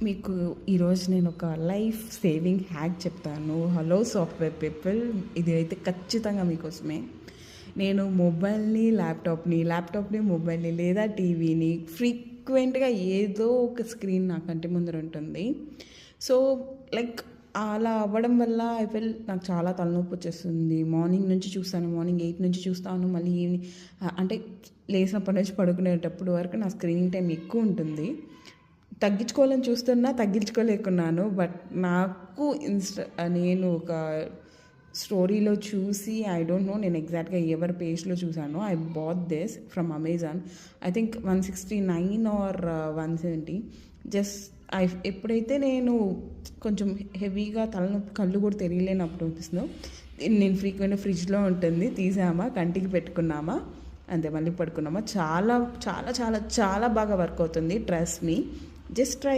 మీకు ఈరోజు నేను ఒక లైఫ్ సేవింగ్ హ్యాక్ చెప్తాను. హలో సాఫ్ట్‌వేర్ పీపుల్, ఇది అయితే ఖచ్చితంగా మీకోసమే. నేను ల్యాప్‌టాప్‌ని, మొబైల్‌ని లేదా టీవీని ఫ్రీక్వెంట్‌గా ఏదో ఒక స్క్రీన్ నా కంటి ముందర ఉంటుంది. సో, లైక్ అలా అవ్వడం వల్ల నాకు చాలా తలనొప్పి వచ్చేస్తుంది. మార్నింగ్ 8 నుంచి చూస్తాను. మళ్ళీ ఈవినింగ్ అంటే లేసినప్పటి నుంచి పడుకునేటప్పుడు వరకు నా స్క్రీన్ టైం ఎక్కువ ఉంటుంది. తగ్గించుకోవాలని చూస్తున్నా, తగ్గించుకోలేకున్నాను. బట్ నాకు నేను ఒక స్టోరీలో చూసి, ఐ డోంట్ నో నేను ఎగ్జాక్ట్‌గా ఎవరి పేజ్‌లో చూసానో, I bought this from Amazon. I think 169 or 170. Just ఎప్పుడైతే నేను కొంచెం హెవీగా తలనొప్పి, కళ్ళు కూడా తెలియలేనప్పుడు అనిపిస్తుందో, నేను ఫ్రీక్వెంట్‌గా ఫ్రిడ్జ్‌లో ఉంటుంది. తీసామా, కంటికి పెట్టుకున్నామా, అంతే, మళ్ళీ పడుకున్నామా. చాలా చాలా చాలా చాలా బాగా వర్క్ అవుతుంది. Trust me. Just try.